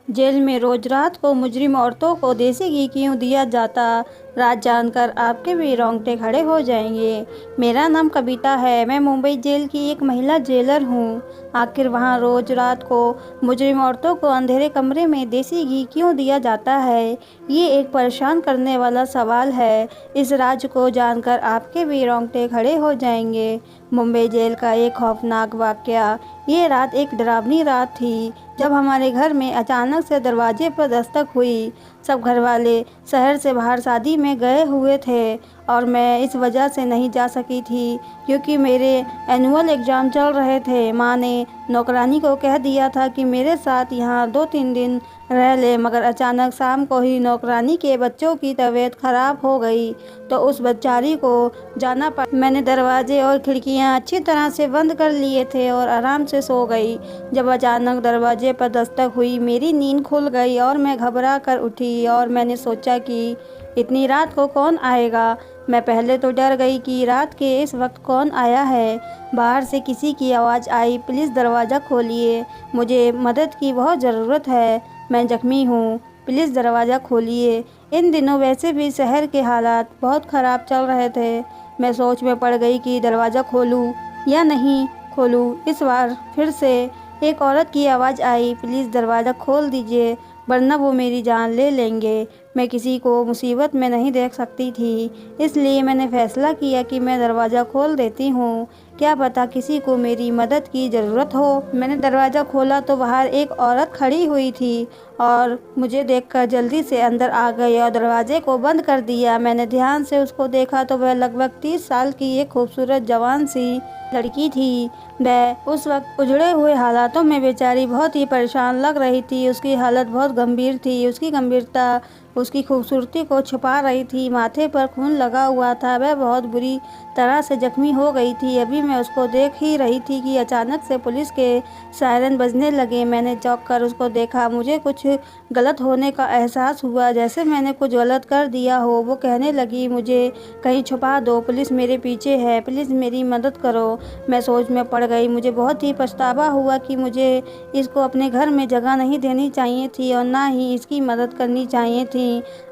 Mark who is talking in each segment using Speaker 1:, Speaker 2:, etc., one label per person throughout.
Speaker 1: Jail में रोज रात को मुजरिम औरतों को देसी घी क्यों दिया जाता? राज जानकर आपके भी रोंगटे खड़े हो जाएंगे। मेरा नाम कविता है। मैं मुंबई जेल की एक महिला जेलर हूँ। आखिर वहाँ रोज रात को मुजरिम औरतों को अंधेरे कमरे में देसी घी क्यों दिया जाता है? ये एक परेशान करने वाला सवाल है। इस राज को जानकर आपके भी रोंगटे खड़े हो जाएंगे। मुंबई जेल का एक खौफनाक वाकया। ये रात एक डरावनी रात थी जब हमारे घर में अचानक से दरवाजे पर दस्तक हुई। सब घरवाले शहर से बाहर शादी में गए हुए थे और मैं इस वजह से नहीं जा सकी थी क्योंकि मेरे एनुअल एग्ज़ाम चल रहे थे। माँ ने नौकरानी को कह दिया था कि मेरे साथ यहाँ 2-3 दिन रह ले, मगर अचानक शाम को ही नौकरानी के बच्चों की तबीयत खराब हो गई तो उस बेचारी को जाना पड़ा। मैंने दरवाजे और खिड़कियाँ अच्छी तरह से बंद कर लिए थे और आराम से सो गई। जब अचानक दरवाजे पर दस्तक हुई, मेरी नींद खुल गई और मैं घबरा कर उठी और मैंने सोचा कि इतनी रात को कौन आएगा। मैं पहले तो डर गई कि रात के इस वक्त कौन आया है। बाहर से किसी की आवाज़ आई, प्लीज़ दरवाज़ा खोलिए, मुझे मदद की बहुत ज़रूरत है, मैं ज़ख्मी हूँ, प्लीज़ दरवाज़ा खोलिए। इन दिनों वैसे भी शहर के हालात बहुत ख़राब चल रहे थे। मैं सोच में पड़ गई कि दरवाज़ा खोलूँ या नहीं खोलूँ। इस बार फिर से एक औरत की आवाज़ आई, प्लीज़ दरवाज़ा खोल दीजिए वरना वो मेरी जान ले लेंगे। मैं किसी को मुसीबत में नहीं देख सकती थी, इसलिए मैंने फ़ैसला किया कि मैं दरवाज़ा खोल देती हूँ, क्या पता किसी को मेरी मदद की ज़रूरत हो। मैंने दरवाज़ा खोला तो बाहर एक औरत खड़ी हुई थी और मुझे देखकर जल्दी से अंदर आ गई और दरवाजे को बंद कर दिया। मैंने ध्यान से उसको देखा तो वह लगभग 30 साल की एक खूबसूरत जवान सी लड़की थी। वह उस वक्त उजड़े हुए हालातों में बेचारी बहुत ही परेशान लग रही थी। उसकी हालत बहुत गंभीर थी। उसकी गंभीरता उसकी खूबसूरती को छुपा रही थी। माथे पर खून लगा हुआ था। वह बहुत बुरी तरह से जख्मी हो गई थी। अभी मैं उसको देख ही रही थी कि अचानक से पुलिस के सायरन बजने लगे। मैंने चौंक कर उसको देखा। मुझे कुछ गलत होने का एहसास हुआ, जैसे मैंने कुछ गलत कर दिया हो। वो कहने लगी, मुझे कहीं छुपा दो, पुलिस मेरे पीछे है, प्लीज़ मेरी मदद करो। मैं सोच में पड़ गई। मुझे बहुत ही पछतावा हुआ कि मुझे इसको अपने घर में जगह नहीं देनी चाहिए थी और ना ही इसकी मदद करनी चाहिए थी।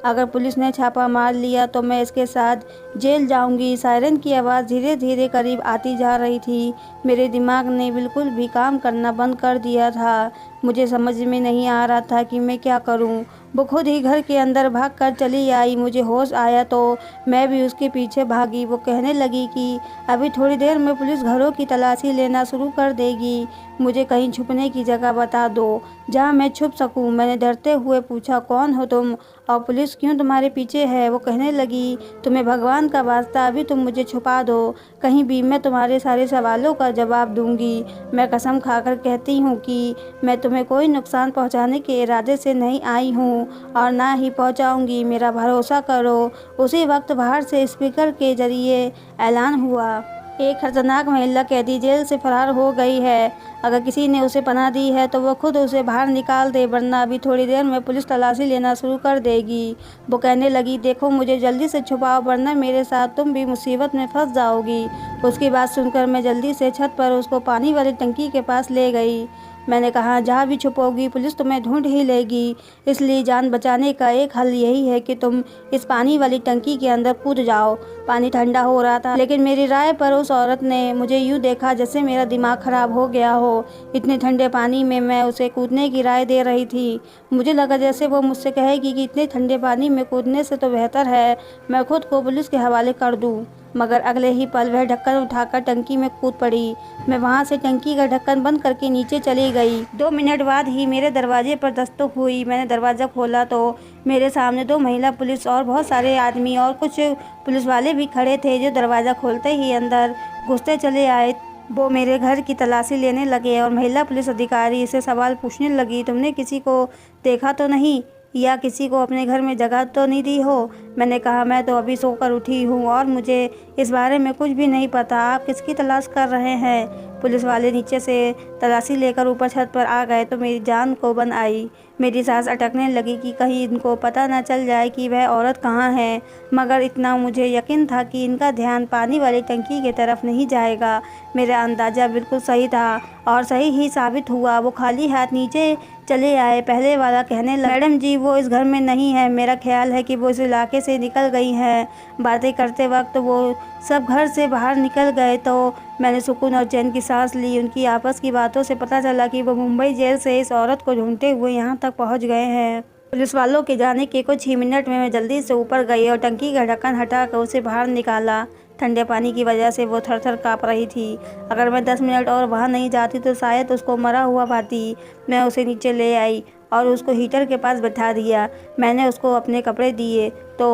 Speaker 1: अगर पुलिस ने छापा मार लिया तो मैं इसके साथ जेल जाऊंगी। सायरन की आवाज़ धीरे धीरे करीब आती जा रही थी। मेरे दिमाग ने बिल्कुल भी काम करना बंद कर दिया था। मुझे समझ में नहीं आ रहा था कि मैं क्या करूं। वो खुद ही घर के अंदर भागकर चली आई। मुझे होश आया तो मैं भी उसके पीछे भागी। वो कहने लगी कि अभी थोड़ी देर में पुलिस घरों की तलाशी लेना शुरू कर देगी, मुझे कहीं छुपने की जगह बता दो जहां मैं छुप सकूं। मैंने डरते हुए पूछा, कौन हो तुम और पुलिस क्यों तुम्हारे पीछे है? वो कहने लगी, तुम्हें भगवान का वास्ता, अभी तुम मुझे छुपा दो कहीं भी, मैं तुम्हारे सारे सवालों का जवाब दूंगी। मैं कसम खाकर कहती हूँ कि मैं तुम्हें कोई नुकसान पहुँचाने के इरादे से नहीं आई हूँ और ना ही पहुँचाऊँगी, मेरा भरोसा करो। उसी वक्त बाहर से स्पीकर के जरिए ऐलान हुआ, एक खतरनाक महिला कैदी जेल से फरार हो गई है। अगर किसी ने उसे पनाह दी है तो वो खुद उसे बाहर निकाल दे, वरना अभी थोड़ी देर में पुलिस तलाशी लेना शुरू कर देगी। वो कहने लगी, देखो मुझे जल्दी से छुपाओ वरना मेरे साथ तुम भी मुसीबत में फंस जाओगी। उसकी बात सुनकर मैं जल्दी से छत पर उसको पानी वाली टंकी के पास ले गई। मैंने कहा, जहाँ भी छुपोगी पुलिस तुम्हें ढूंढ ही लेगी, इसलिए जान बचाने का एक हल यही है कि तुम इस पानी वाली टंकी के अंदर कूद जाओ। पानी ठंडा हो रहा था, लेकिन मेरी राय पर उस औरत ने मुझे यूँ देखा जैसे मेरा दिमाग खराब हो गया हो। इतने ठंडे पानी में मैं उसे कूदने की राय दे रही थी। मुझे लगा जैसे वो मुझसे कहेगी कि इतने ठंडे पानी में कूदने से तो बेहतर है मैं खुद को पुलिस के हवाले कर दूँ। मगर अगले ही पल वह ढक्कन उठाकर टंकी में कूद पड़ी। मैं वहां से टंकी का ढक्कन बंद करके नीचे चली गई। 2 मिनट बाद ही मेरे दरवाजे पर दस्तक हुई। मैंने दरवाज़ा खोला तो मेरे सामने 2 महिला पुलिस और बहुत सारे आदमी और कुछ पुलिस वाले भी खड़े थे, जो दरवाज़ा खोलते ही अंदर घुसते चले आए। वो मेरे घर की तलाशी लेने लगे और महिला पुलिस अधिकारी से सवाल पूछने लगी, तुमने किसी को देखा तो नहीं या किसी को अपने घर में जगह तो नहीं दी हो? मैंने कहा, मैं तो अभी सोकर उठी हूँ और मुझे इस बारे में कुछ भी नहीं पता। आप किसकी तलाश कर रहे हैं? पुलिस वाले नीचे से तलाशी लेकर ऊपर छत पर आ गए तो मेरी जान को बन आई। मेरी सांस अटकने लगी कि कहीं इनको पता न चल जाए कि वह औरत कहाँ है, मगर इतना मुझे यकीन था कि इनका ध्यान पानी वाली टंकी की तरफ नहीं जाएगा। मेरा अंदाज़ा बिल्कुल सही था और सही ही साबित हुआ। वो खाली हाथ नीचे चले आए। पहले वाला कहने लगा, मैडम जी वो इस घर में नहीं है, मेरा ख्याल है कि वो इस इलाके से निकल गई हैं। बातें करते वक्त वो सब घर से बाहर निकल गए तो मैंने सुकून और चैन की सांस ली। उनकी आपस की बातों से पता चला कि वो मुंबई जेल से इस औरत को ढूंढते हुए यहाँ तक पहुँच गए हैं। पुलिस वालों के जाने के कुछ ही मिनट में मैं जल्दी से ऊपर गई और टंकी का ढक्कन हटाकर उसे बाहर निकाला। ठंडे पानी की वजह से वो थर-थर काँप रही थी। अगर मैं 10 मिनट और वहाँ नहीं जाती तो शायद उसको मरा हुआ पाती। मैं उसे नीचे ले आई और उसको हीटर के पास बैठा दिया। मैंने उसको अपने कपड़े दिए तो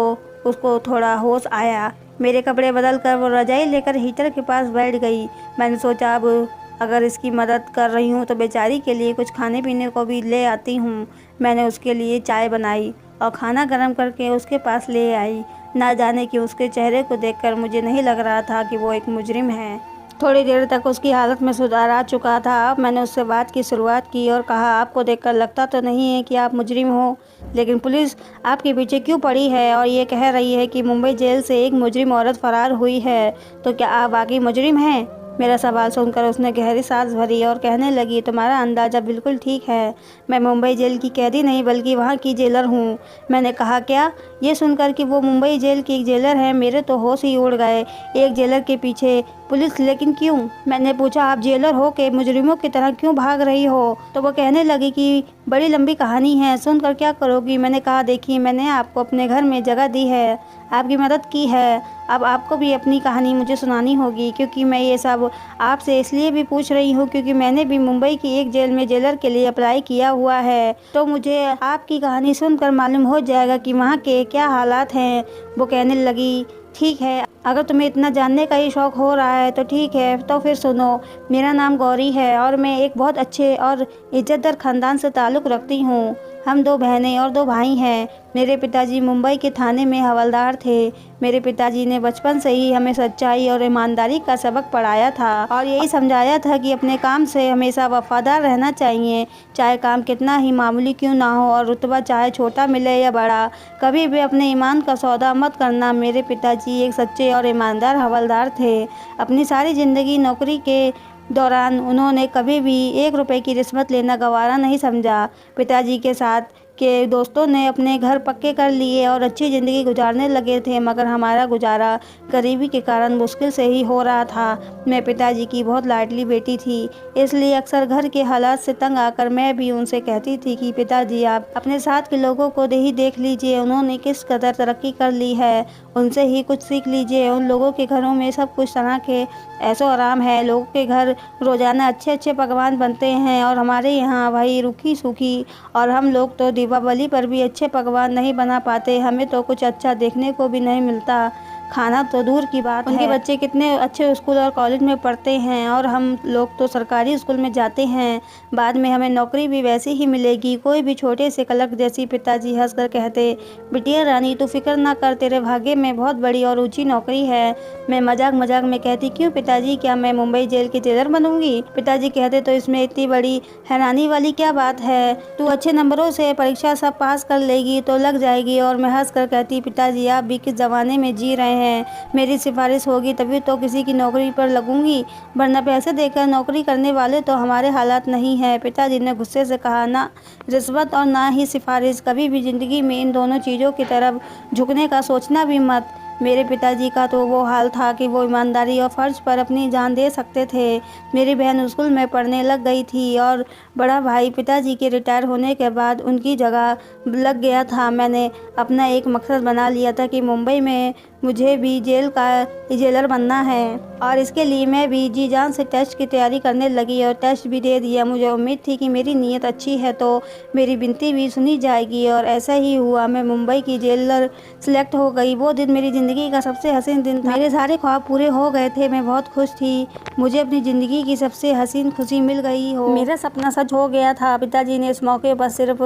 Speaker 1: उसको थोड़ा होश आया। मेरे कपड़े बदल कर वो रजाई लेकर हीटर के पास बैठ गई। मैंने सोचा अब अगर इसकी मदद कर रही हूँ तो बेचारी के लिए कुछ खाने पीने को भी ले आती हूँ। मैंने उसके लिए चाय बनाई और खाना गर्म करके उसके पास ले आई। ना जाने कि उसके चेहरे को देखकर मुझे नहीं लग रहा था कि वो एक मुजरिम है। थोड़ी देर तक उसकी हालत में सुधार आ चुका था। अब मैंने उससे बात की शुरुआत की और कहा, आपको देखकर लगता तो नहीं है कि आप मुजरिम हो, लेकिन पुलिस आपके पीछे क्यों पड़ी है और ये कह रही है कि मुंबई जेल से एक मुजरिम औरत फरार हुई है, तो क्या आप वाकई मुजरिम हैं? मेरा सवाल सुनकर उसने गहरी सांस भरी और कहने लगी, तुम्हारा अंदाज़ा बिल्कुल ठीक है। मैं मुंबई जेल की कैदी नहीं बल्कि वहाँ की जेलर हूँ। मैंने कहा, क्या? ये सुनकर कि वो मुंबई जेल की एक जेलर है मेरे तो होश ही उड़ गए। एक जेलर के पीछे पुलिस, लेकिन क्यों? मैंने पूछा, आप जेलर हो के मुजरिमों की तरह क्यों भाग रही हो? तो वो कहने लगी कि बड़ी लंबी कहानी है, सुनकर क्या करोगी? मैंने कहा, देखिए मैंने आपको अपने घर में जगह दी है, आपकी मदद की है, अब आपको भी अपनी कहानी मुझे सुनानी होगी। क्योंकि मैं ये सब आपसे इसलिए भी पूछ रही हूँ क्योंकि मैंने भी मुंबई की एक जेल में जेलर के लिए अप्लाई किया हुआ है, तो मुझे आपकी कहानी सुनकर मालूम हो जाएगा कि वहाँ के क्या हालात हैं। वो कहने लगी, ठीक है, अगर तुम्हें इतना जानने का ही शौक़ हो रहा है तो ठीक है, तो फिर सुनो। मेरा नाम गौरी है और मैं एक बहुत अच्छे और इज्जतदार ख़ानदान से ताल्लुक़ रखती हूँ। हम 2 बहनें और 2 भाई हैं। मेरे पिताजी मुंबई के थाने में हवलदार थे। मेरे पिताजी ने बचपन से ही हमें सच्चाई और ईमानदारी का सबक पढ़ाया था और यही समझाया था कि अपने काम से हमेशा वफादार रहना चाहिए, चाहे काम कितना ही मामूली क्यों ना हो और रुतबा चाहे छोटा मिले या बड़ा। कभी भी अपने ईमान का सौदा मत करना। मेरे पिताजी एक सच्चे और ईमानदार हवलदार थे। अपनी सारी ज़िंदगी नौकरी के दौरान उन्होंने कभी भी 1 रुपए की रिश्वत लेना गवारा नहीं समझा। पिताजी के साथ के दोस्तों ने अपने घर पक्के कर लिए और अच्छी ज़िंदगी गुजारने लगे थे, मगर हमारा गुजारा गरीबी के कारण मुश्किल से ही हो रहा था। मैं पिताजी की बहुत लाडली बेटी थी, इसलिए अक्सर घर के हालात से तंग आकर मैं भी उनसे कहती थी कि पिताजी आप अपने साथ के लोगों को ही देख लीजिए, उन्होंने किस कदर तरक्की कर ली है, उनसे ही कुछ सीख लीजिए। उन लोगों के घरों में सब कुछ तरह के ऐशो आराम है, लोगों के घर रोज़ाना अच्छे अच्छे पकवान बनते हैं और हमारे यहाँ वही रूखी सूखी, और हम लोग तो दीपावली पर भी अच्छे पकवान नहीं बना पाते। हमें तो कुछ अच्छा देखने को भी नहीं मिलता, खाना तो दूर की बात है। उनके बच्चे कितने अच्छे स्कूल और कॉलेज में पढ़ते हैं और हम लोग तो सरकारी स्कूल में जाते हैं। बाद में हमें नौकरी भी वैसी ही मिलेगी, कोई भी छोटे से क्लर्क जैसी। पिताजी हंसकर कहते, बिटिया रानी तू फिक्र ना कर, तेरे भाग्य में बहुत बड़ी और ऊंची नौकरी है। मैं मजाक मजाक में कहती, क्यों पिताजी, क्या मैं मुंबई जेल की जेलर बनूंगी? पिताजी कहते, तो इसमें इतनी बड़ी हैरानी वाली क्या बात है, तू अच्छे नंबरों से परीक्षा सब पास कर लेगी तो लग जाएगी। और मैं हंसकर कहती, पिताजी आप भी किस ज़माने में जी रहे हैं, मेरी सिफारिश होगी तभी तो किसी की नौकरी पर लगूंगी, वरना पैसे देकर नौकरी करने वाले तो हमारे हालात नहीं है। पिताजी ने गुस्से से कहा, ना रिश्वत और ना ही सिफारिश, कभी भी ज़िंदगी में इन दोनों चीज़ों की तरफ झुकने का सोचना भी मत। मेरे पिताजी का तो वो हाल था कि वो ईमानदारी और फ़र्ज पर अपनी जान दे सकते थे। मेरी बहन स्कूल में पढ़ने लग गई थी और बड़ा भाई पिताजी के रिटायर होने के बाद उनकी जगह लग गया था। मैंने अपना एक मकसद बना लिया था कि मुंबई में मुझे भी जेल का जेलर बनना है और इसके लिए मैं भी जी जान से टेस्ट की तैयारी करने लगी और टेस्ट भी दे दिया। मुझे उम्मीद थी कि मेरी नीयत अच्छी है तो मेरी विनती भी सुनी जाएगी और ऐसा ही हुआ। मैं मुंबई की जेलर सिलेक्ट हो गई। वो दिन मेरी ज़िंदगी का सबसे हसीन दिन था। मेरे सारे ख्वाब पूरे हो गए थे, मैं बहुत खुश थी। मुझे अपनी ज़िंदगी की सबसे हसीन खुशी मिल गई हो, मेरा सपना सच हो गया था। पिताजी ने इस मौके पर सिर्फ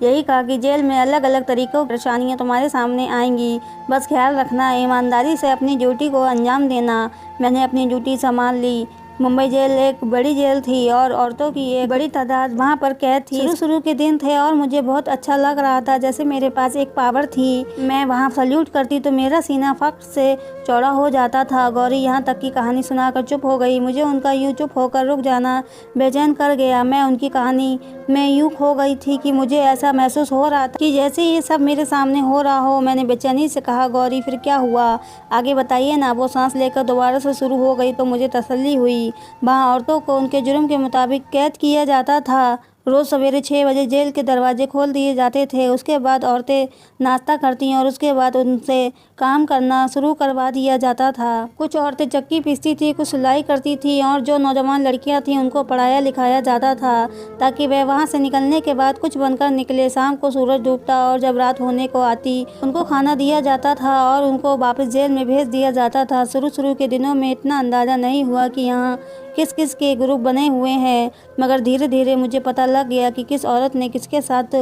Speaker 1: यही कहा कि जेल में अलग अलग तरीक़ों की परेशानियाँ तुम्हारे सामने आएंगी, बस ख्याल रखना, ईमानदारी से अपनी ड्यूटी को अंजाम देना। मैंने अपनी ड्यूटी संभाल ली। मुंबई जेल एक बड़ी जेल थी और औरतों की एक बड़ी तादाद वहाँ पर कैद थी। शुरू के दिन थे और मुझे बहुत अच्छा लग रहा था, जैसे मेरे पास एक पावर थी। मैं वहाँ सल्यूट करती तो मेरा सीना फख्र से चौड़ा हो जाता था। गौरी यहाँ तक की कहानी सुनाकर चुप हो गई। मुझे उनका यूँ चुप होकर रुक जाना बेचैन कर गया। मैं उनकी कहानी में यूँ खो गई थी कि मुझे ऐसा महसूस हो रहा था कि जैसे ये सब मेरे सामने हो रहा हो। मैंने बेचैनी से कहा, गौरी फिर क्या हुआ, आगे बताइए ना। वो सांस लेकर दोबारा से शुरू हो गई तो मुझे तसल्ली हुई। वहाँ औरतों को उनके जुर्म के मुताबिक कैद किया जाता था। रोज़ सवेरे 6 बजे जेल के दरवाजे खोल दिए जाते थे। उसके बाद औरतें नाश्ता करती और उसके बाद उनसे काम करना शुरू करवा दिया जाता था। कुछ औरतें चक्की पीसती थी, कुछ सिलाई करती थी और जो नौजवान लड़कियां थीं उनको पढ़ाया लिखाया जाता था ताकि वह वहां से निकलने के बाद कुछ बनकर निकले। शाम को सूरज डूबता और जब रात होने को आती उनको खाना दिया जाता था और उनको वापस जेल में भेज दिया जाता था। शुरू के दिनों में इतना अंदाज़ा नहीं हुआ कि यहाँ किस किस के ग्रुप बने हुए हैं, मगर धीरे धीरे मुझे पता लग गया कि किस औरत ने किसके साथ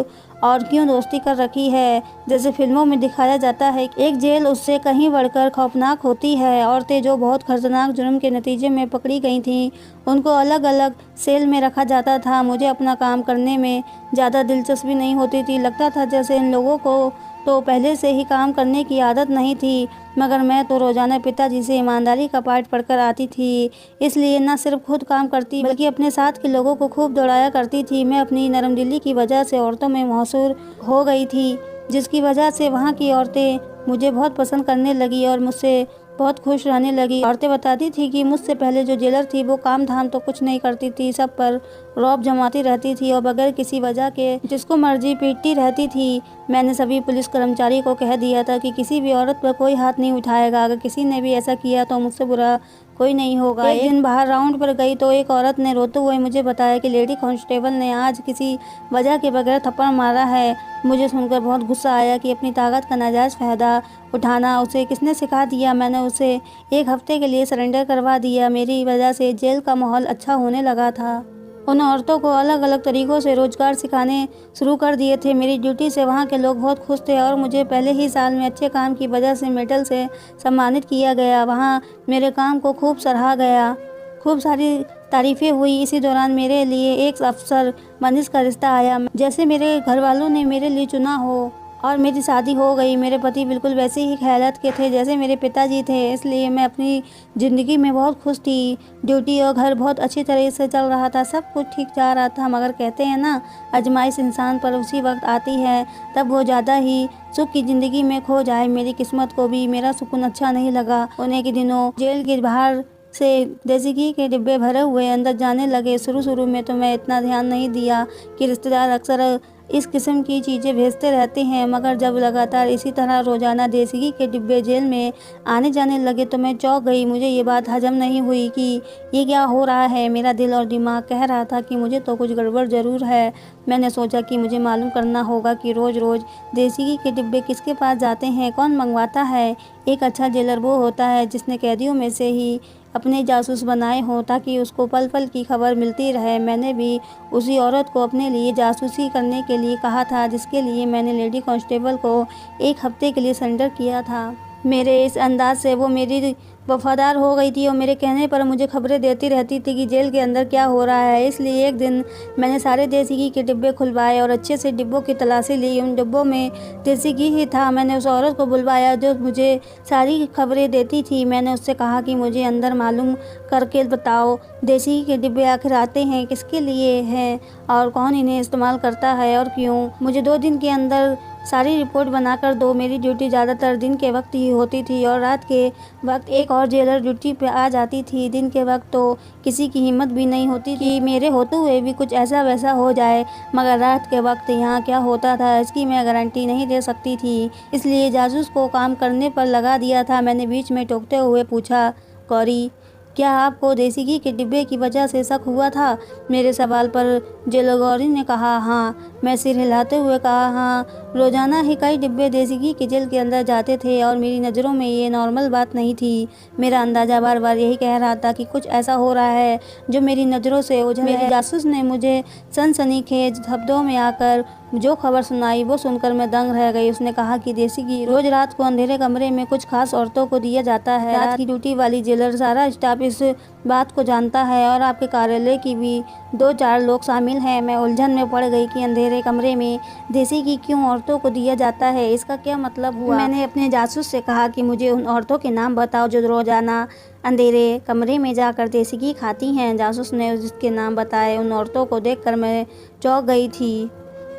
Speaker 1: और क्यों दोस्ती कर रखी है। जैसे फिल्मों में दिखाया जाता है, एक जेल उससे कहीं बढ़कर खौफनाक होती है। औरतें जो बहुत खतरनाक जुर्म के नतीजे में पकड़ी गई थीं उनको अलग अलग सेल में रखा जाता था। मुझे अपना काम करने में ज़्यादा दिलचस्पी नहीं होती थी। लगता था जैसे इन लोगों को तो पहले से ही काम करने की आदत नहीं थी, मगर मैं तो रोज़ाना पिताजी से ईमानदारी का पाठ पढ़कर आती थी, इसलिए न सिर्फ खुद काम करती बल्कि अपने साथ के लोगों को खूब दौड़ाया करती थी। मैं अपनी नरमदिली की वजह से औरतों में मशहूर हो गई थी, जिसकी वजह से वहाँ की औरतें मुझे बहुत पसंद करने लगी और मुझसे बहुत खुश रहने लगी। औरतें बताती थी कि मुझसे पहले जो जेलर थी वो काम धाम तो कुछ नहीं करती थी, सब पर रौब जमाती रहती थी और बगैर किसी वजह के जिसको मर्जी पीटती रहती थी। मैंने सभी पुलिस कर्मचारी को कह दिया था कि किसी भी औरत पर कोई हाथ नहीं उठाएगा। अगर किसी ने भी ऐसा किया तो मुझसे बुरा कोई नहीं होगा। एक दिन बाहर राउंड पर गई तो एक औरत ने रोते हुए मुझे बताया कि लेडी कांस्टेबल ने आज किसी वजह के बगैर थप्पड़ मारा है। मुझे सुनकर बहुत गुस्सा आया कि अपनी ताकत का नाजायज़ फ़ायदा उठाना उसे किसने सिखा दिया। मैंने उसे 1 हफ्ते के लिए सरेंडर करवा दिया। मेरी वजह से जेल का माहौल अच्छा होने लगा था। उन औरतों को अलग अलग तरीक़ों से रोज़गार सिखाने शुरू कर दिए थे। मेरी ड्यूटी से वहाँ के लोग बहुत खुश थे और मुझे पहले ही साल में अच्छे काम की वजह से मेडल से सम्मानित किया गया। वहाँ मेरे काम को खूब सराहा गया, खूब सारी तारीफ़ें हुई। इसी दौरान मेरे लिए एक अफसर मनीष का रिश्ता आया, जैसे मेरे घर वालों ने मेरे लिए चुना हो, और मेरी शादी हो गई। मेरे पति बिल्कुल वैसे ही ख़यालात के थे जैसे मेरे पिताजी थे, इसलिए मैं अपनी ज़िंदगी में बहुत खुश थी। ड्यूटी और घर बहुत अच्छी तरह से चल रहा था, सब कुछ ठीक जा रहा था। मगर कहते हैं ना, आजमाइश इंसान पर उसी वक्त आती है तब वो ज़्यादा ही सुख की ज़िंदगी में खो जाए। मेरी किस्मत को भी मेरा सुकून अच्छा नहीं लगा। होने के दिनों जेल के बाहर से देसी घी के डिब्बे भरे हुए अंदर जाने लगे। शुरू में तो मैं इतना ध्यान नहीं दिया कि रिश्तेदार अक्सर इस किस्म की चीज़ें भेजते रहते हैं, मगर जब लगातार इसी तरह रोज़ाना देसी घी के डिब्बे जेल में आने जाने लगे तो मैं चौंक गई। मुझे ये बात हजम नहीं हुई कि ये क्या हो रहा है। मेरा दिल और दिमाग कह रहा था कि मुझे तो कुछ गड़बड़ ज़रूर है। मैंने सोचा कि मुझे मालूम करना होगा कि रोज़ रोज़ देसी घी के डिब्बे किसके पास जाते हैं, कौन मंगवाता है। एक अच्छा जेलर वो होता है जिसने कैदियों में से ही अपने जासूस बनाए हों ताकि उसको पल पल की खबर मिलती रहे। मैंने भी उसी औरत को अपने लिए जासूसी करने के लिए कहा था जिसके लिए मैंने लेडी कांस्टेबल को 1 हफ्ते के लिए सरेंडर किया था। मेरे इस अंदाज से वो मेरी वफादार हो गई थी और मेरे कहने पर मुझे खबरें देती रहती थी कि जेल के अंदर क्या हो रहा है। इसलिए एक दिन मैंने सारे देसी घी के डिब्बे खुलवाए और अच्छे से डिब्बों की तलाशी ली। उन डिब्बों में देसी घी ही था। मैंने उस औरत को बुलवाया जो मुझे सारी खबरें देती थी। मैंने उससे कहा कि मुझे अंदर मालूम करके बताओ, देसी घी के डिब्बे आखिर आते हैं किसके लिए हैं और कौन इन्हें इस्तेमाल करता है और क्यों। मुझे 2 दिन के अंदर सारी रिपोर्ट बनाकर दो। मेरी ड्यूटी ज़्यादातर दिन के वक्त ही होती थी और रात के वक्त एक और जेलर ड्यूटी पे आ जाती थी। दिन के वक्त तो किसी की हिम्मत भी नहीं होती कि मेरे होते हुए भी कुछ ऐसा वैसा हो जाए, मगर रात के वक्त यहाँ क्या होता था इसकी मैं गारंटी नहीं दे सकती थी, इसलिए जासूस को काम करने पर लगा दिया था। मैंने बीच में टोकते हुए पूछा, गौरी, क्या आपको देसी घी के डिब्बे की वजह से शक हुआ था? मेरे सवाल पर जेलर गौरी ने कहा, हाँ। मैं सिर हिलाते हुए कहा, हाँ। रोज़ाना ही कई डिब्बे देसी घी के जेल के अंदर जाते थे और मेरी नज़रों में ये नॉर्मल बात नहीं थी। मेरा अंदाज़ा बार बार यही कह रहा था कि कुछ ऐसा हो रहा है जो मेरी नज़रों से ओझल है। जासूस ने मुझे सनसनीखेज शब्दों में आकर जो खबर सुनाई वो सुनकर मैं दंग रह गई। उसने कहा कि देसी घी रोज रात को अंधेरे कमरे में कुछ खास औरतों को दिया जाता है। रात की ड्यूटी वाली जेलर सारा स्टाफ इस बात को जानता है और आपके कार्यालय की भी 2-4 लोग शामिल हैं। मैं उलझन में पड़ गई कि अंधेरे कमरे में देसी घी क्यों औरतों को दिया जाता है, इसका क्या मतलब हुआ। मैंने अपने जासूस से कहा कि मुझे उन औरतों के नाम बताओ जो रोजाना अंधेरे कमरे में जाकर देसी घी खाती हैं। जासूस ने उसके नाम बताए। उन औरतों को देखकर मैं चौंक गई थी।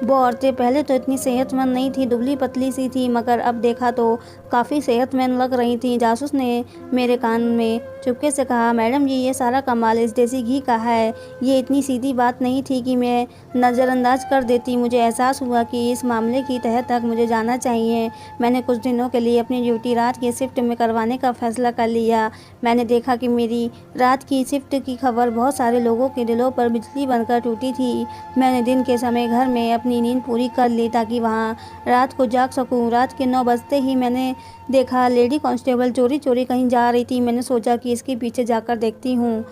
Speaker 1: वो औरतें पहले तो इतनी सेहतमंद नहीं थी, दुबली पतली सी थी, मगर अब देखा तो काफ़ी सेहतमंद लग रही थी। जासूस ने मेरे कान में चुपके से कहा, मैडम जी ये सारा कमाल इस देसी घी का है। ये इतनी सीधी बात नहीं थी कि मैं नज़रअंदाज कर देती। मुझे एहसास हुआ कि इस मामले की तह तक मुझे जाना चाहिए। मैंने कुछ दिनों के लिए अपनी ड्यूटी रात की शिफ्ट में करवाने का फैसला कर लिया। मैंने देखा कि मेरी रात की शिफ्ट की खबर बहुत सारे लोगों के दिलों पर बिजली बनकर टूटी थी। मैंने दिन के समय घर में अपनी नींद पूरी कर ली ताकि वहाँ रात को जाग सकूं। रात के 9 बजते ही मैंने देखा लेडी कांस्टेबल चोरी चोरी कहीं जा रही थी। मैंने सोचा कि इसके पीछे जाकर देखती हूँ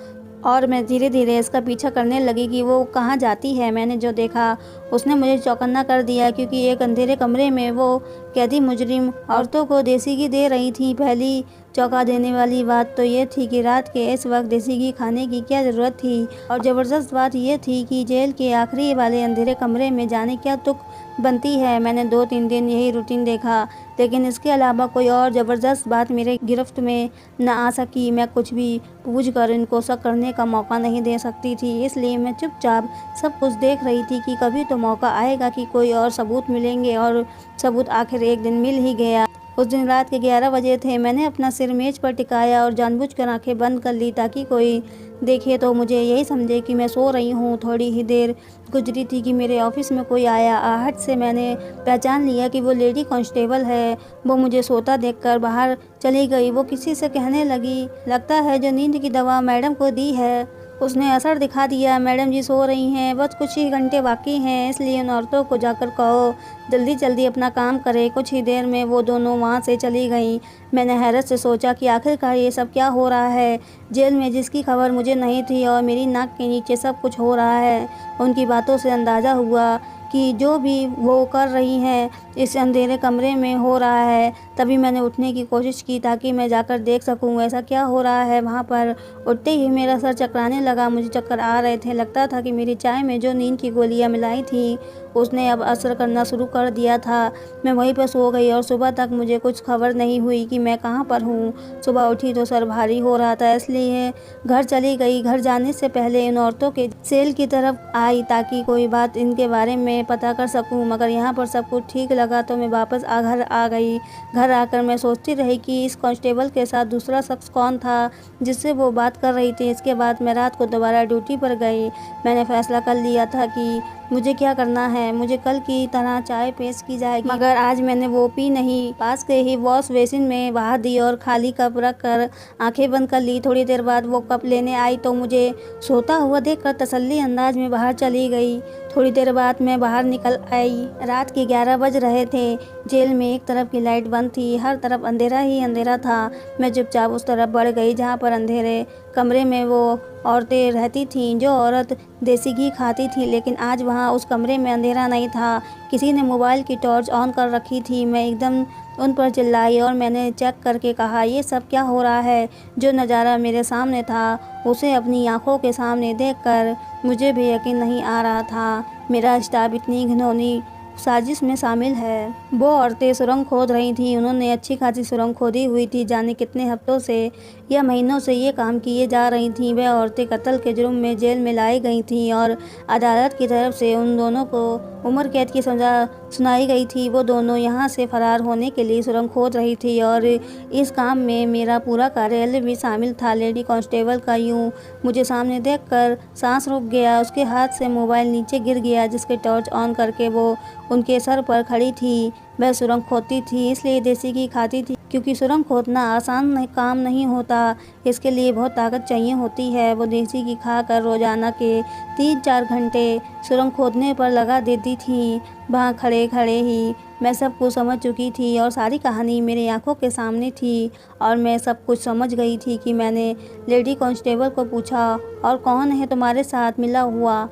Speaker 1: और मैं धीरे धीरे इसका पीछा करने लगी कि वो कहाँ जाती है। मैंने जो देखा उसने मुझे चौकन्ना कर दिया, क्योंकि एक अंधेरे कमरे में वो कैदी मुजरिम औरतों को देसी घी दे रही थी। पहली चौंका देने वाली बात तो ये थी कि रात के इस वक्त देसी घी खाने की क्या ज़रूरत थी, और ज़बरदस्त बात यह थी कि जेल के आखिरी वाले अंधेरे कमरे में जाने क्या तुक बनती है। मैंने 2-3 दिन यही रूटीन देखा, लेकिन इसके अलावा कोई और ज़बरदस्त बात मेरे गिरफ्त में न आ सकी। मैं कुछ भी पूछ कर इनको शक करने का मौका नहीं दे सकती थी, इसलिए मैं चुपचाप सब कुछ देख रही थी कि कभी तो मौका आएगा कि कोई और सबूत मिलेंगे। और सबूत आखिर एक दिन मिल ही गया। उस दिन रात के 11 बजे थे। मैंने अपना सिर मेज पर टिकाया और जानबूझकर आंखें बंद कर ली ताकि कोई देखे तो मुझे यही समझे कि मैं सो रही हूँ। थोड़ी ही देर गुजरी थी कि मेरे ऑफिस में कोई आया। आहट से मैंने पहचान लिया कि वो लेडी कांस्टेबल है। वो मुझे सोता देखकर बाहर चली गई। वो किसी से कहने लगी, लगता है जो नींद की दवा मैडम को दी है उसने असर दिखा दिया। मैडम जी सो रही हैं, बस कुछ ही घंटे बाकी हैं, इसलिए उन औरतों को जाकर कहो जल्दी जल्दी अपना काम करे। कुछ ही देर में वो दोनों वहाँ से चली गईं। मैंने हैरत से सोचा कि आखिरकार ये सब क्या हो रहा है। जेल में जिसकी खबर मुझे नहीं थी और मेरी नाक के नीचे सब कुछ हो रहा है। उनकी बातों से अंदाज़ा हुआ कि जो भी वो कर रही हैं इस अंधेरे कमरे में हो रहा है। तभी मैंने उठने की कोशिश की ताकि मैं जाकर देख सकूं ऐसा क्या हो रहा है वहाँ पर। उठते ही मेरा सर चकराने लगा, मुझे चक्कर आ रहे थे। लगता था कि मेरी चाय में जो नींद की गोलियाँ मिलाई थी उसने अब असर करना शुरू कर दिया था। मैं वहीं पर सो गई और सुबह तक मुझे कुछ खबर नहीं हुई कि मैं कहाँ पर हूँ। सुबह उठी तो सर भारी हो रहा था, इसलिए घर चली गई। घर जाने से पहले इन औरतों के सेल की तरफ आई ताकि कोई बात इनके बारे में पता कर सकूं, मगर यहाँ पर सब कुछ ठीक लगा तो मैं वापस घर आ गई। घर आकर मैं सोचती रही कि इस कांस्टेबल के साथ दूसरा शख्स कौन था जिससे वो बात कर रही थी। इसके बाद मैं रात को दोबारा ड्यूटी पर गई। मैंने फैसला कर लिया था कि मुझे क्या करना है। मुझे कल की तरह चाय पेश की जाएगी, मगर आज मैंने वो पी नहीं। पास के ही वॉश बेसिन में बहा दी और खाली कप रख कर आंखें बंद कर ली। थोड़ी देर बाद वो कप लेने आई तो मुझे सोता हुआ देखकर तसल्ली अंदाज में बाहर चली गई। थोड़ी देर बाद मैं बाहर निकल आई। रात के 11 बज रहे थे। जेल में एक तरफ की लाइट बंद थी, हर तरफ अंधेरा ही अंधेरा था। मैं चुपचाप उस तरफ बढ़ गई जहाँ पर अंधेरे कमरे में वो औरतें रहती थीं जो औरत देसी घी खाती थी, लेकिन आज वहाँ उस कमरे में अंधेरा नहीं था। किसी ने मोबाइल की टॉर्च ऑन कर रखी थी। मैं एकदम उन पर चिल्लाई और मैंने चेक करके कहा, ये सब क्या हो रहा है। जो नज़ारा मेरे सामने था उसे अपनी आंखों के सामने देखकर मुझे भी यकीन नहीं आ रहा था मेरा स्टाफ इतनी घिनौनी साजिश में शामिल है। वो औरतें सुरंग खोद रही थीं। उन्होंने अच्छी खासी सुरंग खोदी हुई थी। जाने कितने हफ्तों से या महीनों से ये काम किए जा रही थीं। वह औरतें कत्ल के जुर्म में जेल में लाई गई थीं और अदालत की तरफ से उन दोनों को उम्र कैद की सज़ा सुनाई गई थी। वो दोनों यहाँ से फरार होने के लिए सुरंग खोद रही थी और इस काम में मेरा पूरा कार्यालय भी शामिल था। लेडी कांस्टेबल का यूँ मुझे सामने देखकर सांस रुक गया। उसके हाथ से मोबाइल नीचे गिर गया जिसके टॉर्च ऑन करके वो उनके सर पर खड़ी थी। वह सुरंग खोदती थी, इसलिए देसी घी खाती थी, क्योंकि सुरंग खोदना आसान काम नहीं होता। इसके लिए बहुत ताकत चाहिए होती है। वो देसी घी खाकर रोजाना के 3-4 घंटे सुरंग खोदने पर लगा देती थी। वहाँ खड़े खड़े ही मैं सब कुछ समझ चुकी थी और सारी कहानी मेरी आंखों के सामने थी और मैं सब कुछ समझ गई थी कि मैंने लेडी कांस्टेबल को पूछा, और कौन है तुम्हारे साथ मिला हुआ।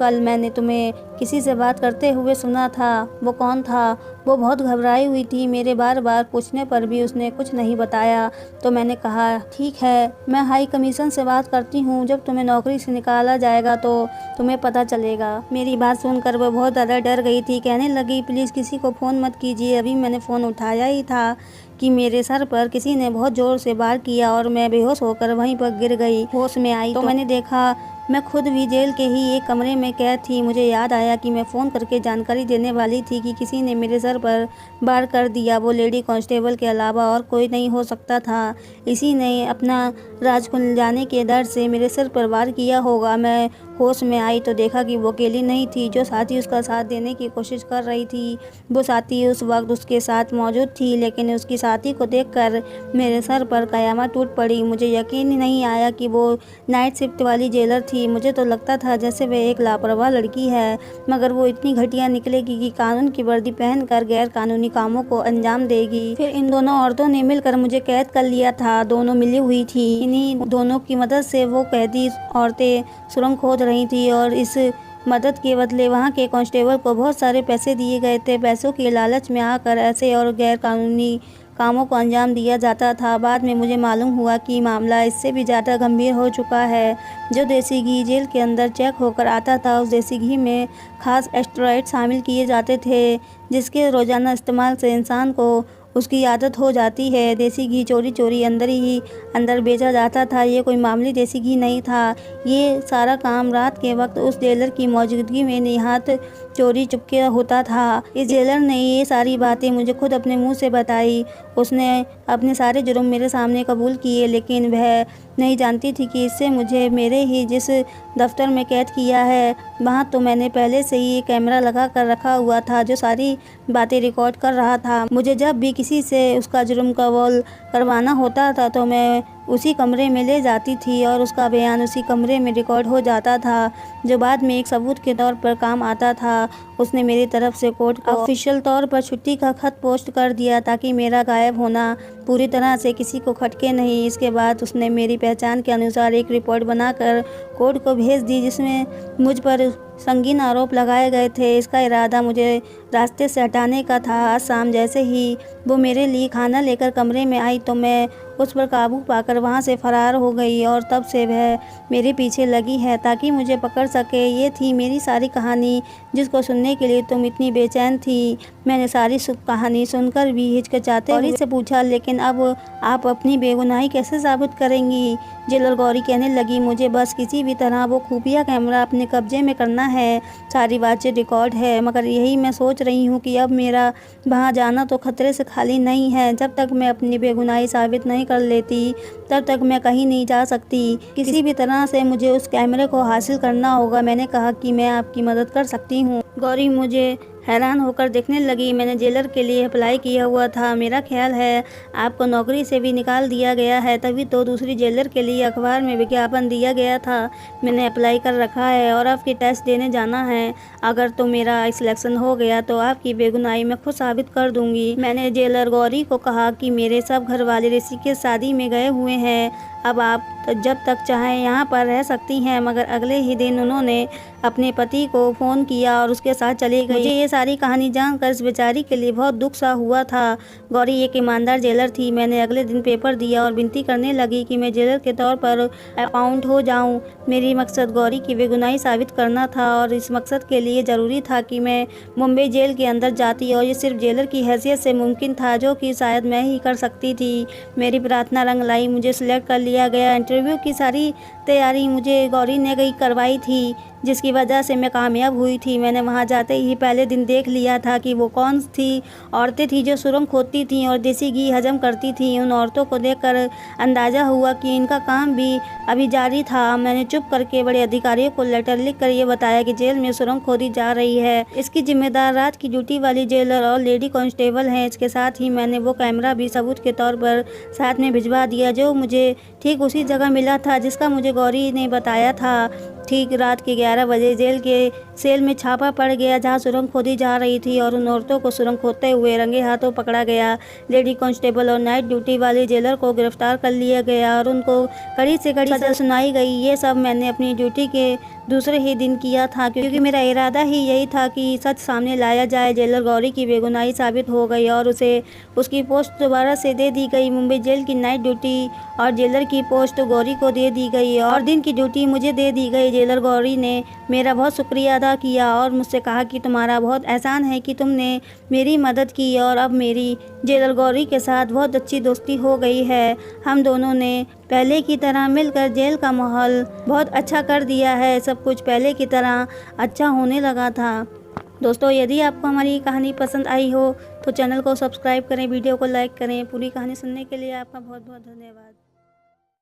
Speaker 1: कल मैंने तुम्हें किसी से बात करते हुए सुना था। वो कौन था? वो बहुत घबराई हुई थी। मेरे बार बार पूछने पर भी उसने कुछ नहीं बताया। तो मैंने कहा, ठीक है, मैं हाई कमीशन से बात करती हूँ। जब तुम्हें नौकरी से निकाला जाएगा तो तुम्हें पता चलेगा। मेरी बात सुनकर वो बहुत ज़्यादा डर गई थी। कहने लगी, प्लीज़ किसी को फ़ोन मत कीजिए। अभी मैंने फ़ोन उठाया ही था कि मेरे सर पर किसी ने बहुत ज़ोर से वार किया और मैं बेहोश होकर वहीं पर गिर गई। होश में आई तो मैंने देखा मैं खुद भी जेल के ही एक कमरे में कैद थी। मुझे याद आया कि मैं फ़ोन करके जानकारी देने वाली थी कि किसी ने मेरे सर पर वार कर दिया। वो लेडी कांस्टेबल के अलावा और कोई नहीं हो सकता था। इसी ने अपना राज खुल जाने के डर से मेरे सर पर वार किया होगा। मैं होश में आई तो देखा कि वो अकेली नहीं थी। जो साथी उसका साथ देने की कोशिश कर रही थी, वो साथी उस वक्त उसके साथ मौजूद थी, लेकिन उसकी साथी को देखकर मेरे सर पर कयामत टूट पड़ी। मुझे यकीन ही नहीं आया कि वो नाइट शिफ्ट वाली जेलर थी। मुझे तो लगता था जैसे वह एक लापरवाह लड़की है, मगर वो इतनी घटिया निकलेगी कि कानून की वर्दी पहनकर गैर कानूनी कामों को अंजाम देगी। फिर इन दोनों औरतों ने मिलकर मुझे कैद कर लिया था। दोनों मिली हुई थी। इन्हीं दोनों की मदद से वो कैदी औरतें सुरंग खोद रही थी और इस मदद के बदले वहाँ के कांस्टेबल को बहुत सारे पैसे दिए गए थे। पैसों के लालच में आकर ऐसे और गैर कानूनी कामों को अंजाम दिया जाता था। बाद में मुझे मालूम हुआ कि मामला इससे भी ज़्यादा गंभीर हो चुका है। जो देसी घी जेल के अंदर चेक होकर आता था, उस देसी घी में खास एस्टेरॉइड शामिल किए जाते थे, जिसके रोज़ाना इस्तेमाल से इंसान को उसकी आदत हो जाती है। देसी घी चोरी चोरी अंदर बेचा जाता था। ये कोई मामूली देसी घी नहीं था। ये सारा काम रात के वक्त उस जेलर की मौजूदगी में निहात चोरी चुपके होता था। इस जेलर ने ये सारी बातें मुझे खुद अपने मुंह से बताई। उसने अपने सारे जुर्म मेरे सामने कबूल किए, लेकिन वह नहीं जानती थी कि इससे मुझे मेरे ही जिस दफ्तर में कैद किया है, वहाँ तो मैंने पहले से ही कैमरा लगा कर रखा हुआ था जो सारी बातें रिकॉर्ड कर रहा था। मुझे जब भी किसी से उसका जुर्म कबूल करवाना होता था तो मैं उसी कमरे में ले जाती थी और उसका बयान उसी कमरे में रिकॉर्ड हो जाता था, जो बाद में एक सबूत के तौर पर काम आता था। उसने मेरी तरफ से कोर्ट को ऑफिशियल तौर पर छुट्टी का खत पोस्ट कर दिया ताकि मेरा गायब होना पूरी तरह से किसी को खटके नहीं। इसके बाद उसने मेरी पहचान के अनुसार एक रिपोर्ट बनाकर कोर्ट को भेज दी, जिसमें मुझ पर संगीन आरोप लगाए गए थे। इसका इरादा मुझे रास्ते से हटाने का था। आज शाम जैसे ही वो मेरे लिए खाना लेकर कमरे में आई तो मैं उस पर काबू पाकर वहाँ से फरार हो गई और तब से वह मेरे पीछे लगी है ताकि मुझे पकड़ सके। ये थी मेरी सारी कहानी, जिसको सुनने के लिए तुम इतनी बेचैन थी। मैंने सारी कहानी सुनकर भी हिचकिचाते हुए से पूछा, लेकिन अब आप अपनी बेगुनाही कैसे साबित करेंगी? जेलर गौरी कहने लगी, मुझे बस किसी भी तरह वो खुफिया कैमरा अपने कब्जे में करना है। सारी बातचीत रिकॉर्ड है, मगर यही मैं सोच रही हूँ कि अब मेरा वहाँ जाना तो खतरे से खाली नहीं है। जब तक मैं अपनी बेगुनाही साबित नहीं कर लेती, तब तक मैं कहीं नहीं जा सकती। किसी भी तरह से मुझे उस कैमरे को हासिल करना होगा। मैंने कहा कि मैं आपकी मदद कर सकती हूँ। गौरी मुझे हैरान होकर देखने लगी। मैंने जेलर के लिए अप्लाई किया हुआ था। मेरा ख्याल है आपको नौकरी से भी निकाल दिया गया है, तभी तो दूसरी जेलर के लिए अखबार में विज्ञापन दिया गया था। मैंने अप्लाई कर रखा है और आपकी टेस्ट देने जाना है। अगर तो मेरा सिलेक्शन हो गया तो आपकी बेगुनाही मैं खुद साबित कर दूंगी। मैंने जेलर गौरी को कहा कि मेरे सब घर वाले ऋषि के शादी में गए हुए हैं, अब आप जब तक चाहें यहाँ पर रह सकती हैं। मगर अगले ही दिन उन्होंने अपने पति को फ़ोन किया और उसके साथ चली गई। मुझे ये सारी कहानी जानकर इस बेचारी के लिए बहुत दुख सा हुआ था। गौरी एक ईमानदार जेलर थी। मैंने अगले दिन पेपर दिया और विनती करने लगी कि मैं जेलर के तौर पर अपॉइंट हो जाऊं। मेरी मकसद गौरी की बेगुनाही साबित करना था और इस मकसद के लिए ज़रूरी था कि मैं मुंबई जेल के अंदर जाती, और ये सिर्फ जेलर की हैसियत से मुमकिन था, जो कि शायद मैं ही कर सकती थी। मेरी प्रार्थना रंग लाई, मुझे सिलेक्ट कर लिया गया। इंटरव्यू की सारी तैयारी मुझे गौरी ने करवाई थी, जिसकी वजह से मैं कामयाब हुई थी। मैंने वहां जाते ही पहले दिन देख लिया था कि वो कौन थी औरतें थी जो सुरंग खोदती थीं और देसी घी हजम करती थीं। उन औरतों को देखकर अंदाज़ा हुआ कि इनका काम भी अभी जारी था। मैंने चुप करके बड़े अधिकारियों को लेटर लिखकर ये बताया कि जेल में सुरंग खोदी जा रही है। इसकी जिम्मेदार रात की ड्यूटी वाली जेलर और लेडी कांस्टेबल हैं। इसके साथ ही मैंने वो कैमरा भी सबूत के तौर पर साथ में भिजवा दिया, जो मुझे ठीक उसी जगह मिला था जिसका मुझे गौरी ने बताया था। ठीक रात के 11 बजे जेल के सेल में छापा पड़ गया, जहां सुरंग खोदी जा रही थी, और उन औरतों को सुरंग खोदते हुए रंगे हाथों पकड़ा गया। लेडी कांस्टेबल और नाइट ड्यूटी वाले जेलर को गिरफ्तार कर लिया गया और उनको कड़ी से कड़ी सजा सुनाई गई। ये सब मैंने अपनी ड्यूटी के दूसरे ही दिन किया था, क्योंकि मेरा इरादा ही यही था कि सच सामने लाया जाए। जेलर गौरी की बेगुनाही साबित हो गई और उसे उसकी पोस्ट दोबारा से दे दी गई। मुंबई जेल की नाइट ड्यूटी और जेलर की पोस्ट गौरी को दे दी गई और दिन की ड्यूटी मुझे दे दी गई। जेलर गौरी ने मेरा बहुत शुक्रिया अदा किया और मुझसे कहा कि तुम्हारा बहुत एहसान है कि तुमने मेरी मदद की, और अब मेरी जेलर गौरी के साथ बहुत अच्छी दोस्ती हो गई है। हम दोनों ने पहले की तरह मिलकर जेल का माहौल बहुत अच्छा कर दिया है। सब कुछ पहले की तरह अच्छा होने लगा था। दोस्तों, यदि आपको हमारी कहानी पसंद आई हो तो चैनल को सब्सक्राइब करें, वीडियो को लाइक करें। पूरी कहानी सुनने के लिए आपका बहुत बहुत धन्यवाद।